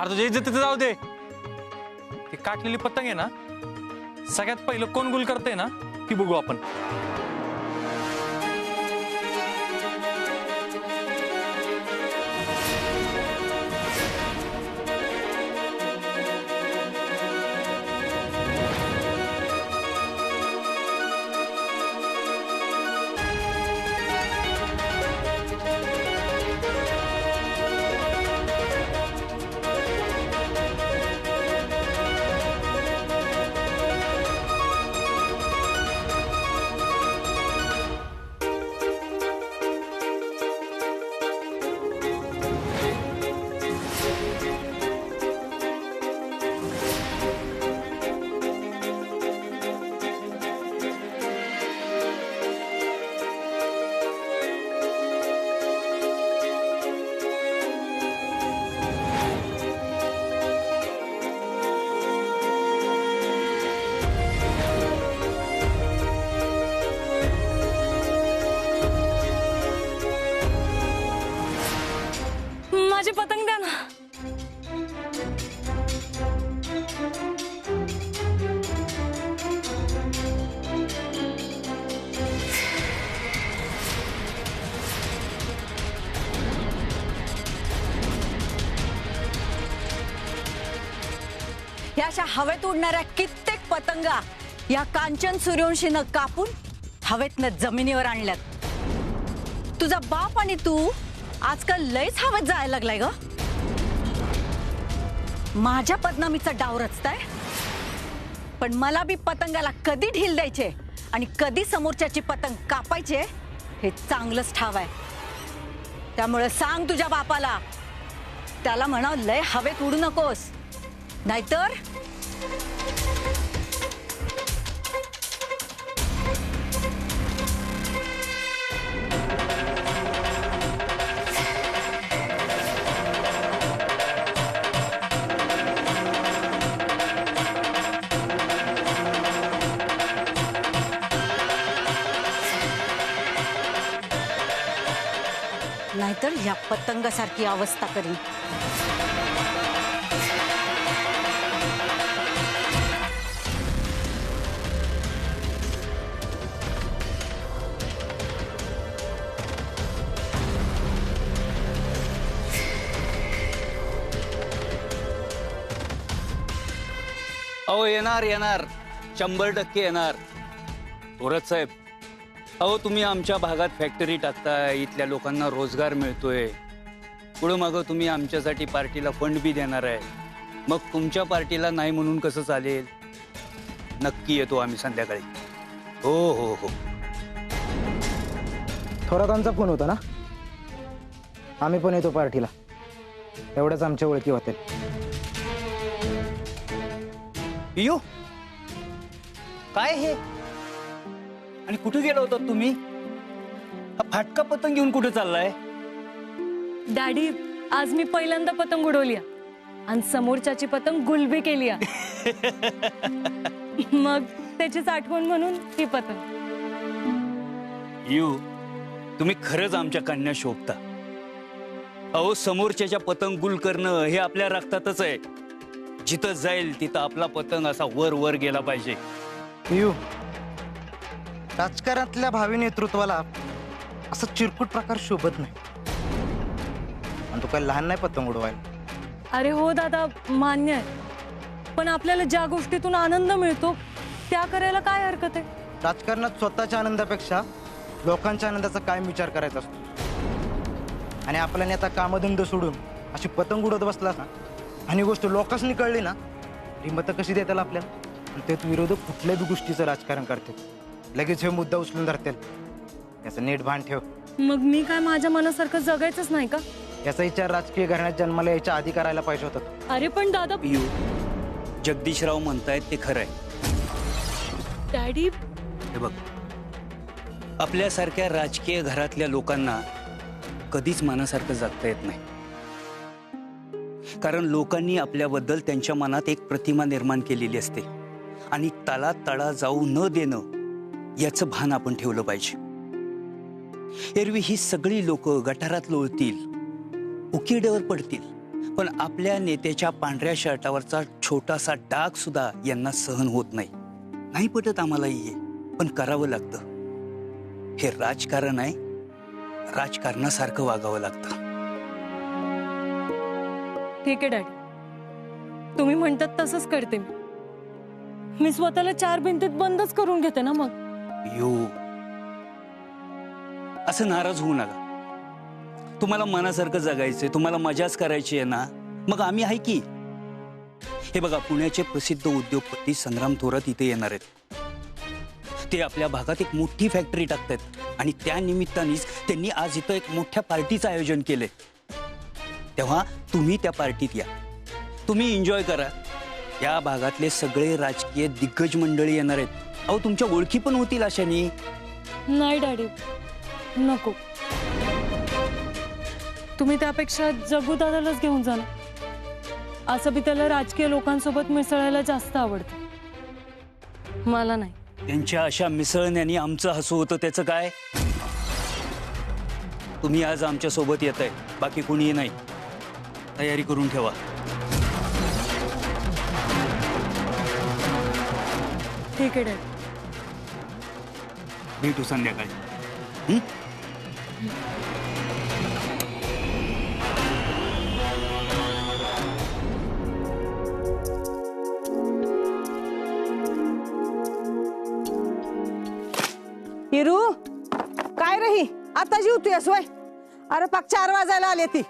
अरे तुझ्या इज्जतीचं जाऊ दे। ती काटलेली पतंग आहे ना, सगळ्यात पहिलं कोण गुल करते ना ती बघू आपण। माझी पतंग द्या ना। या अशा हवेत उडणाऱ्या कित्येक पतंगा या कांचन सूर्यवंशीनं कापून हवेतनं जमिनीवर आणल्यात। तुझा बाप आणि तू आजकाल लयच हवेत जायला लागलाय ग। माझ्या बदनामीचा डाव रचताय, पण मला बी पतंगाला कधी ढील द्यायचे आणि कधी समोरच्याची पतंग कापायचे हे चांगलंच ठाव आहे। त्यामुळे सांग तुझ्या बापाला, त्याला म्हणा लय हवेत उडू नकोस, नाहीतर नाहीतर या पतंगासारखी अवस्था करीन। अहो येणार येणार 100% येणार। थोरात साहेब, अहो तुम्ही आमच्या भागात फॅक्टरी टाकताय, इथल्या लोकांना रोजगार मिळतोय, पुढं मागं तुम्ही आमच्यासाठी पार्टीला फंड बी देणार आहे, मग तुमच्या पार्टीला नाही म्हणून कसं चालेल? नक्की येतो आम्ही संध्याकाळी। हो हो हो। थोरातांचा फोन होता ना, आम्ही पण येतो पार्टीला, एवढंच आमच्या ओळखी होते। पियू काय हे, आणि कुठे गेला होता तुम्ही? हा फाटका पतंग घेऊन कुठे चाललाय? डॅडी, आज मी पहिल्यांदा पतंग उडवली आणि समोरच्याची पतंग गुलबी केली। मग त्याचीच आठवण म्हणून ही पतंग। पियू, तुम्ही खरंच आमच्या कन्या शोभता। अहो समोरच्याच्या पतंग गुल करणं हे आपल्या रक्तातच आहे। जिथं जाईल तिथं आपला पतंग असा वर वर गेला पाहिजे। पियू, राजकारणातल्या भावी नेतृत्वाला असं चिरकुट प्रकार शोभत नाही, आणि तू काय लहान नाही पतंग उडवायला। अरे हो दादा, मान्य आहे, पण आपल्याला ज्या गोष्टीतून आनंद मिळतो त्या करायला काय हरकत आहे? राजकारणात स्वतःच्या आनंदापेक्षा लोकांच्या आनंदाचा कायम विचार करायचा असतो, आणि आपला नेता कामधंद सोडून अशी पतंग उडत बसला ना, आणि गोष्ट लोकांनी कळली ना, ही मतं कशी देताल आपल्याला? आणि त्यात विरोधक कुठल्याही गोष्टीचं राजकारण करते, लगेच हे मुद्दा उचलून धरतील, याचं नीट भान ठेव। मग मी काय माझ्या मनासारखं जगायचंच नाही का? याचा विचार राजकीय घराण्यात जन्माला यायच्या आधी करायला पाहिजे होता। अरे पण दादा, पियू, जगदीशराव म्हणतायत ते खरंय। डॅडी, हे बघ, आपल्यासारख्या राजकीय घरातल्या लोकांना कधीच मनासारखं जगता येत नाही, कारण लोकांनी आपल्याबद्दल त्यांच्या मनात एक प्रतिमा निर्माण केलेली असते, आणि त्याला तडा जाऊ न देणं याचं भान आपण ठेवलं पाहिजे। एरवी ही सगळी लोक गटारात लोळतील, उकिरड्यावर पडतील, पण आपल्या नेत्याच्या पांढऱ्या शर्टावरचा छोटासा डाग सुद्धा यांना सहन होत नाही. नाही पटत आम्हालाही हे, पण करावं लागतं. हे राजकारण आहे, राजकारणासारखं वागावं लागतं. ठीक आहे डॅडी, तुम्ही म्हणतात तसंच करते मी स्वतःला 4 भिंतीत बंदच करून घेते ना. मग यो, असं नाराज होऊ नका. तुम्हाला मनासारखं जगायचंय, तुम्हाला मजाच करायची आहे ना, मग आम्ही आहे की. हे बघा, पुण्याचे प्रसिद्ध उद्योगपती संग्राम थोरात इथे येणार आहेत. ते आपल्या भागात एक मोठी फॅक्टरी टाकतात आणि त्या निमित्तानेच त्यांनी आज इथं एक मोठ्या पार्टीचं आयोजन केलंय. तेव्हा तुम्ही त्या पार्टीत या, तुम्ही एन्जॉय करा. या भागातले सगळे राजकीय दिग्गज मंडळी येणार आहेत. अहो, तुमच्या ओळखी पण होतील अशाने. नाही डॅडी, नको. तुम्ही त्यापेक्षा जगू दादालाच घेऊन जा ना. असं बी त्याला राजकीय लोकांसोबत मिसळायला जास्त आवडतं, मला नाही. त्यांच्या अशा मिसळण्याने आमचं हसू होतं, त्याचं काय? तुम्ही आज आमच्या सोबत येत आहे, बाकी कोणीही नाही. तयारी करून ठेवा. ठीक आहे डॅडी. भेटू संध्याकाळी. हं? हिरू, काय रही आता जीवतोय सोय? अरे पाक 4 वाजायला आले ती.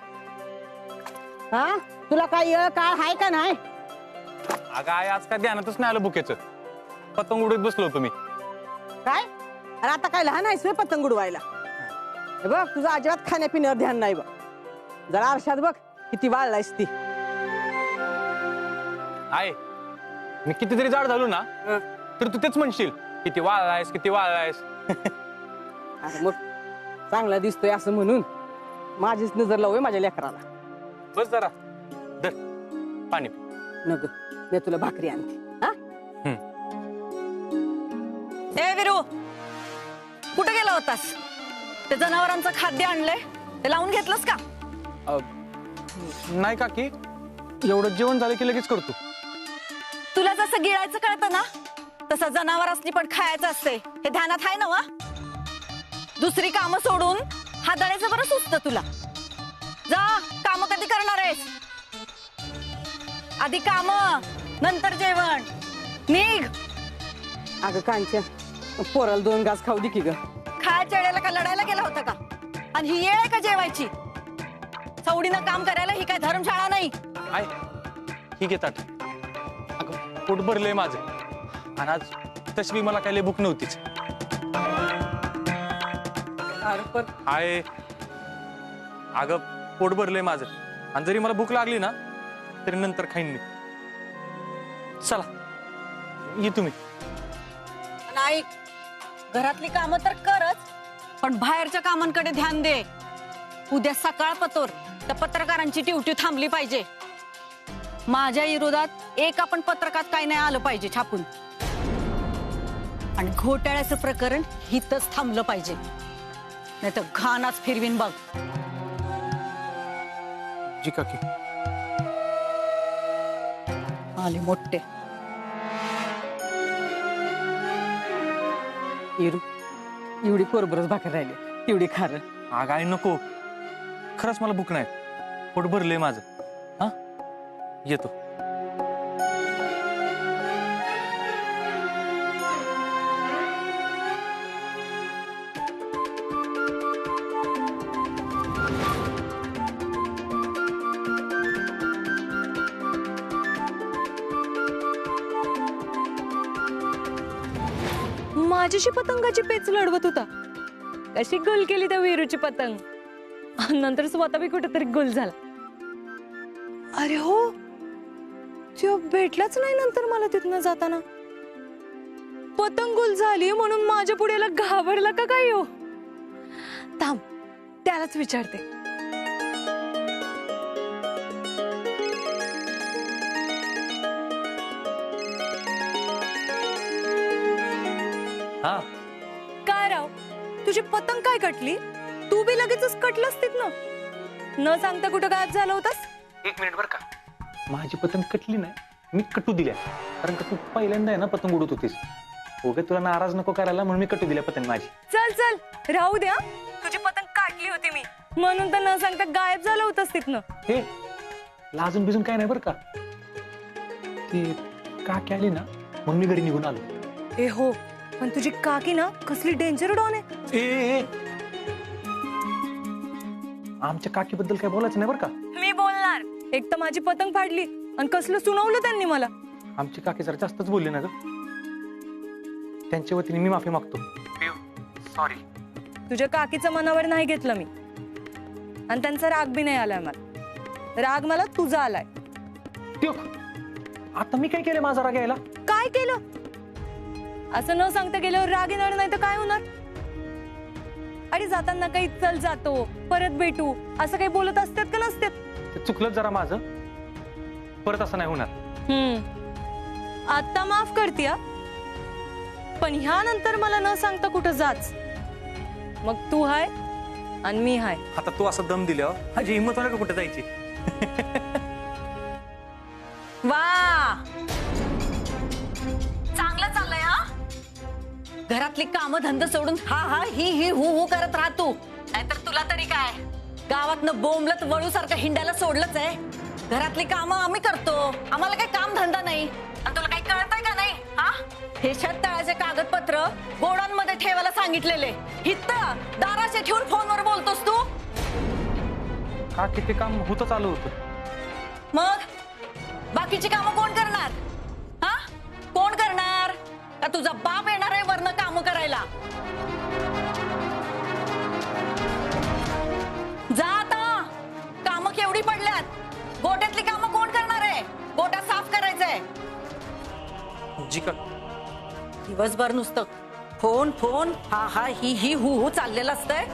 हा, तुला काय येळ काळ हाय का नाही? अगं आई, आज काय ध्यानातच नाही आलं बुकेचं. पतंग उडीत बसलो होतो मी. काय? अरे आता काय लहान आहेस पतंग उडवायला? हे बघ, तुझं अजिबात खाण्यापिण्यावर ध्यान नाही बघ. जरा आरशात बघ किती वाळलायस ती. आहे मी कितीतरी जाड झालो ना, तर तू तेच म्हणशील, किती वाळलायस, किती वाळलायस. अरे मग चांगला दिसतोय असं म्हणून माझीच नजर लावूय माझ्या लेकराला. बस जरा धर पाणी पी. नग, मी तुला भाकरी आणते. हा, ए विरू, कुठे गेला होतास? ते जनावरांचं खाद्य आणलंय, ते लावून घेतलंस का? नाही काकी, एवढं जेवण झालं की लगेच करतो. तुला जसं गिळायचं कळतं ना, तसं जनावरांनी पण खायचं असते, हे ध्यानात आहे ना? वा, दुसरी कामं सोडून हाताळायचं बरं सुचतं तुला. जा, काम कधी करणार आहेस? आधी काम, नंतर जेवण. निघ. अगं कांच्या, पोराला 2 घास खाऊ दे की ग. खायच्या वेळेला का लढायला गेला होता का? आणि ही येळ आहे का जेवायची? चवडीनं काम करायला ही काय धर्मशाळा नाही. आय, ठीक आहे ताट. अगं पोट भरलंय माझं, आणि आज तशी मला काय लय भूक नव्हतीच. आहे अगं, पोट भरलंय माझं, आणि जरी मला भूक लागली ना तरी नंतर खाईन मी. चला ये तुम्ही. नाही, घरातली कामं तर करच, पण बाहेरच्या कामांकडे ध्यान दे. उद्या सकाळ पतोर त्या पत्रकारांची ड्युटी थांबली पाहिजे. माझ्या विरोधात एक आपण पत्रकात काय नाही आलं पाहिजे छापून. आणि घोटाळ्याचं प्रकरण हितच थांबलं पाहिजे, नाही तर घाणाच फिरवीन बघ. जी काकी. आले मोठे. हिरू, एवढी कोरभरच भाकर राहिली, तेवढी खार. अगं आई नको, खरंच मला भूक नाही, पोट भरलंय माझं. हा, येतो. माझीशी पतंगाची पेच लढवत होता, कशी गुल केली त्या वीरूची पतंग. नंतर स्वतः बी कुठेतरी गुल झाला. अरे हो, तो भेटलाच नाही नंतर मला तिथनं जाताना. पतंग गुल झाली म्हणून माझ्या पुढेला घाबरला का काय? हो, थांब, त्यालाच विचारते. हा, काय राव, तुझी पतंग काय कटली? तू बी लगेचच कटलास तिथनं, न सांगता कुठं गायब झाला होतास? एक मिनिट बरं का, माझी पतंग कटली नाही, मी कटू दिल्या. कारण का तू पहिल्यांदा आहे ना पतंग उडत होतीस. हो गे, तुला नाराज नको करायला म्हणून मी कटू दिल्या पतंग माझी. चल चल राहू द्या, तुझी पतंग काढली होती मी म्हणून तर न सांगता गायब झालं होतंस तिथनं. हे लाजून बिजून काय नाही बरं का. ती काकी आली ना म्हणून मी घरी निघून आलो. ए हो, पण तुझी काकी ना कसली डेंजर डॉन आहे. ए आमच्या काकीबद्दल काय बोलायचं नाही बरं का. मी बोलणार. एक तर माझी पतंग फाडली आणि कसलं सुनावलं त्यांनी मला. आमची काकी जरा जास्तच बोलली ना ग, त्यांच्या वतीने मी माफी मागतो. सॉरी. तुझ्या काकीचं मनावर नाही घेतलं मी आणि त्यांचा राग बी नाही आलाय मला. राग मला तुझा आलाय. आता मी काय केलं माझा राग यायला? काय केलं? असं न सांगता गेल्यावर राग येणार नाही तर काय होणार? अरे जाताना काही चल जातो परत भेटू असं काही बोलत असतात का नसतात? ते चुकलं जरा माझं, परत असं नाही होणार. आता माफ करते, पण ह्यानंतर मला न सांगता कुठं जाच. मग तू हाय आणि मी हाय. आता तू असं दम दिल्यावर माझी हिंमत होणार का कुठे जायची? वा, चांगलं चाललंय हा. घरातली कामं धंद सोडून हा हा ही हू करत राहतो. नाहीतर तुला तरी काय, गावातनं बोंबलत वळू सारखं हिंडायला सोडलंच आहे. घरातली कामं आम्ही करतो, आम्हाला काही काम धंदा नाही. आणि तुला काही कळतंय का नाही हा? हे शेततळ्याचे कागदपत्र गोडांमध्ये ठेवायला सांगितलेले, हिथं दाराचे ठेवून फोनवर बोलतोस तू. का किती काम होतं चालू होतं. मग बाकीची कामं कोण करणार? हा, कोण करणार? का तुझा बाप येणार आहे वरनं कामं करायला? जा आता, कामं केवढी पडल्यात. गोट्यातली कामं कोण करणार आहे? गोटा साफ करायचंय. जी का दिवसभर नुसतं फोन फोन हा हा ही हू चाललेलं असतंय.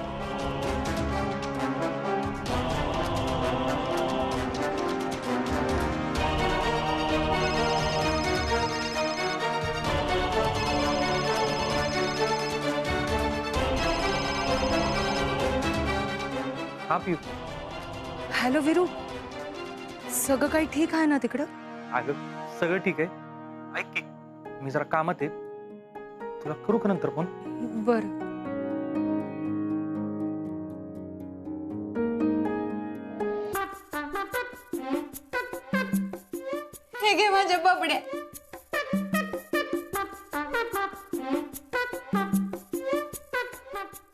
हा पिऊ. हॅलो विरू, सगळं काही ठीक आहे ना तिकडं? अगं सगळं ठीक आहे. ऐक की, मी जरा कामात आहे, तुला करू का नंतर फोन? बर. हे घे माझ्या बबड्या.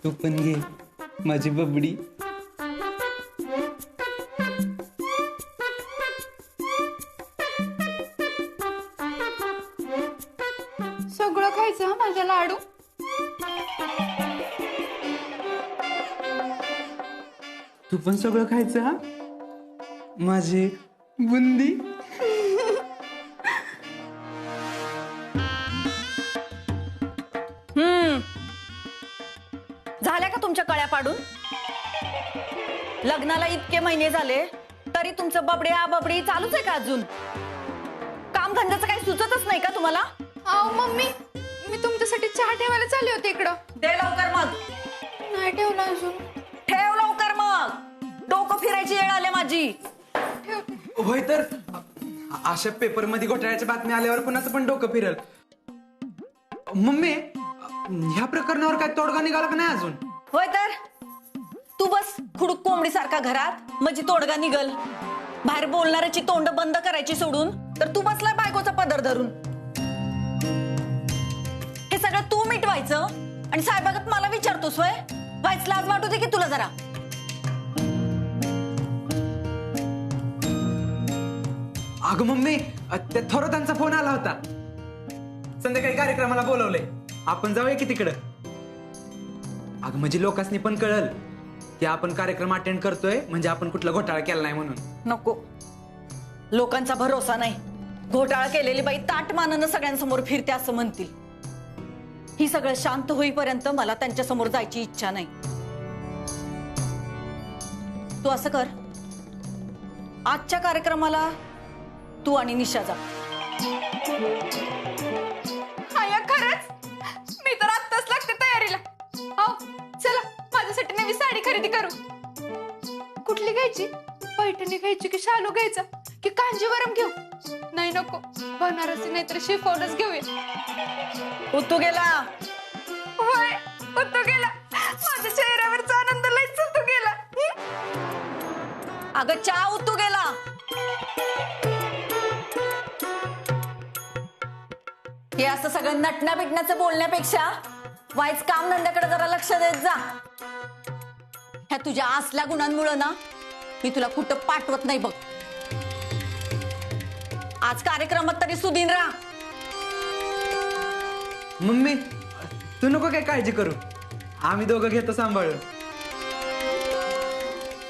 तू पण घे माझी बबडी. सगळं खायचं हा माझा लाडू. तू पण सगळं खायचं हा माझी बुंदी. झाल्या का तुमच्या कळ्या पाडून? लग्नाला इतके महिने झाले तरी तुमचं बबड्या बबडी चालूच आहे का अजून? काम धंद्याचं काही सुचतच नाही का तुम्हाला? अहो मम्मी, मी तुमच्यासाठी चहा ठेवायला चालले होते इकडं. दे लवकर मग. नाही ठेवला अजून. ठेव लवकर मग, डोकं फिरायची वेळ आली माझी. होय तर अशा पेपर मध्ये घोटाळ्याच्या बातम्या आल्यावर कुणाचं पण डोकं फिरल. मम्मी, ह्या प्रकरणावर काय तोडगा निघाला का नाही अजून? होय तर तू बस खुडूक कोंबडी सारखा घरात, म्हणजे तोडगा निघल. बाहेर बोलणाऱ्याची तोंड बंद करायची सोडून तर तू बसलाय बायकोचा पदर धरून. हे सगळं तू मिटवायचं आणि साहेबागत मला विचारतोस होय? व्हायच लाज वाटू दे की तुला जरा. अगं मम्मी, त्या थोरातांचा फोन आला होता. संध्याकाळी कार्यक्रमाला बोलवलंय, आपण जाऊया की तिकडं. अगं म्हणजे लोकांनी पण कळल की आपण कार्यक्रम अटेंड करतोय, म्हणजे आपण कुठला घोटाळा केला नाही म्हणून. नको, लोकांचा भरोसा नाही. घोटाळा केलेली बाई ताटमानानं सगळ्यांसमोर फिरते असं म्हणतील. ही सगळं शांत होईपर्यंत मला त्यांच्या समोर जायची इच्छा नाही. तू असं कर, आजच्या कार्यक्रमाला तू आणि निशा जा. हाया खरंच? मी तर आत्ताच लागते तयारीला. अहो चला, माझ्यासाठी नवी साडी खरेदी करू. कुठली घ्यायची? पैठणी घ्यायची की शालू घ्यायचा की कांजीवरम घेऊ? नाही नको, बनारसी नाहीतर शिफॉनच घेऊया. उतू गेला. होय, उतू गेला. माझ्या चेहऱ्यावरचा आनंद लईच उतू गेला. अगं चहा उतू गेला. हे असं सगळं नटण्या बिटण्याचं बोलण्यापेक्षा वाईच काम धंद्याकडे जरा लक्ष देत जा. ह्या तुझ्या असल्या गुणांमुळे ना मी तुला कुठं पाठवत नाही बघ. आज कार्यक्रमात तरी सुधीन राहा. मम्मी तू नको काय काळजी करू, आम्ही दोघं घेतो सांभाळून.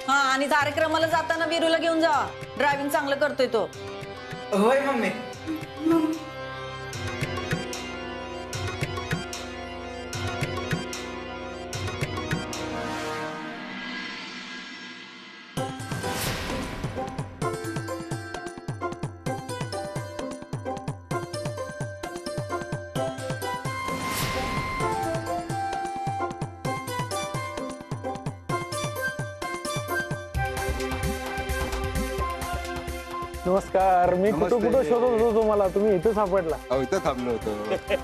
हा, आणि कार्यक्रमाला जाताना वीरूला घेऊन जा. ड्रायव्हिंग चांगलं करतोय तो. होय मम्मी. नमस्कार. मी कुठं कुठं शोधत होतो तुम्हाला, तुम्ही इथे सापडला. इथं थांबलो होतो.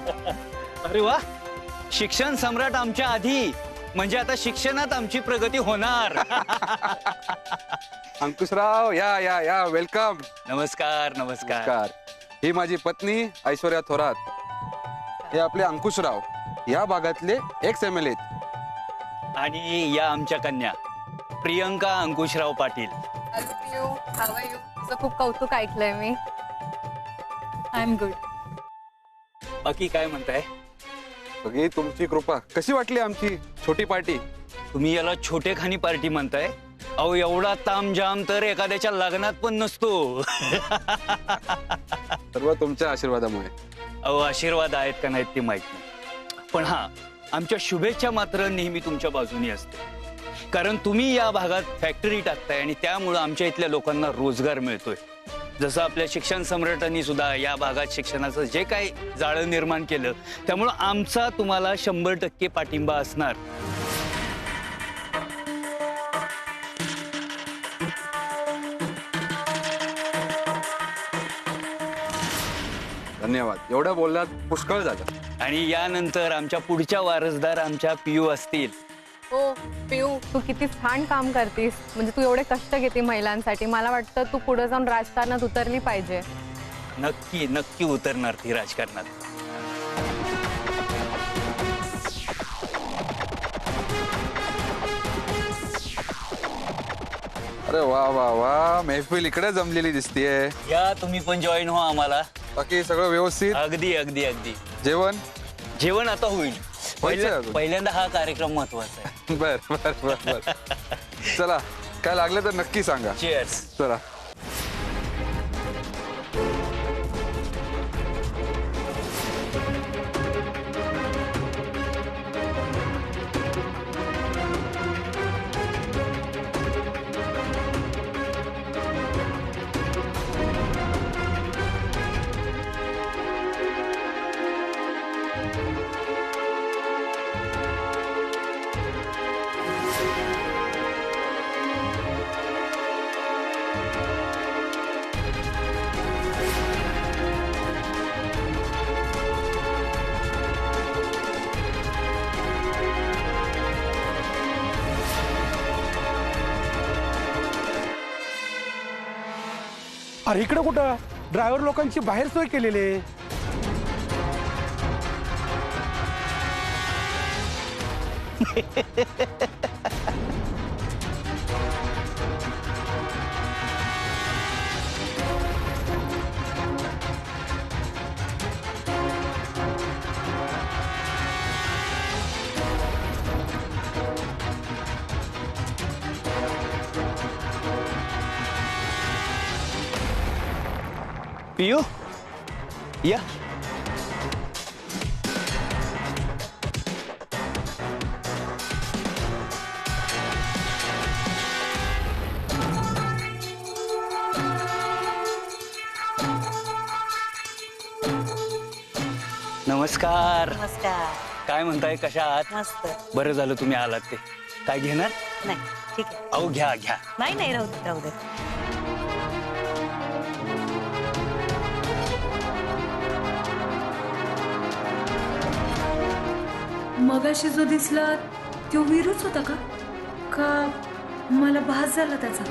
अरे वा, शिक्षण सम्राट आमच्या आधी, म्हणजे आता शिक्षणात आमची प्रगती होणार. अंकुशराव या या या, वेलकम. नमस्कार नमस्कार. नमस्कार. ही माझी पत्नी ऐश्वर्या थोरात. हे आपले अंकुशराव, या भागातले XMLA. आणि या आमच्या कन्या प्रियंका अंकुशराव पाटील. तुझं खूप कौतुक ऐकलंय मी. I am good. बाकी काय म्हणताय? सगळी तुमची कृपा. कशी वाटली आमची छोटी पार्टी? तुम्ही याला छोटेखानी पार्टी म्हणताय? अहो, एवढा तामझाम तर एखाद्याच्या लग्नात पण नसतो. सर्व तुमच्या आशीर्वादामुळे. अहो, आशीर्वाद आहेत का नाहीत ते माहित नाही, पण हा, आमच्या शुभेच्छा मात्र नेहमी तुमच्या बाजूनी असते. कारण तुम्ही या भागात फॅक्टरी टाकताय आणि त्यामुळं आमच्या इथल्या लोकांना रोजगार मिळतोय. जसं आपल्या शिक्षण सम्राटांनी सुद्धा या भागात शिक्षणाचं जे काही जाळं निर्माण केलं, त्यामुळं आमचा तुम्हाला 100% पाठिंबा असणार. धन्यवाद. एवढं बोललात पुष्कळ झालं. आणि यानंतर आमच्या पुढच्या वारसदार आमच्या पियू असतील. हो पिऊ, तू किती छान काम करतीस. म्हणजे तू एवढे कष्ट घेते महिलांसाठी. मला वाटतं तू पुढे जाऊन राजकारणात उतरली पाहिजे. नक्की नक्की उतरणार ती राजकारणात. अरे वा वा वा, महफिल इकडे जमलेली दिसतीये. या तुम्ही पण जॉईन व्हा आम्हाला. बाकी सगळं व्यवस्थित? अगदी अगदी अगदी. जेवण जेवण आता होईल. अजून? पहिल्यांदा हा कार्यक्रम महत्वाचा आहे. बर बर बर बर. चला, काय लागलं तर नक्की सांगा. चीअर्स. चला. अरे इकडे कुठं, ड्रायव्हर लोकांची बाहेर सोय केलेली आहे. पियू या. नमस्कार. नमस्कार. काय म्हणताय, कशा आहात? मस्त. बरं झालं तुम्ही आलात ते. काय घेणार? नाही ठीक आहे. अहो घ्या घ्या. नाही नाही राहू दे राहू दे. मगाशी जो दिसला तो वीरूच होता का मला भास झाला त्याचा?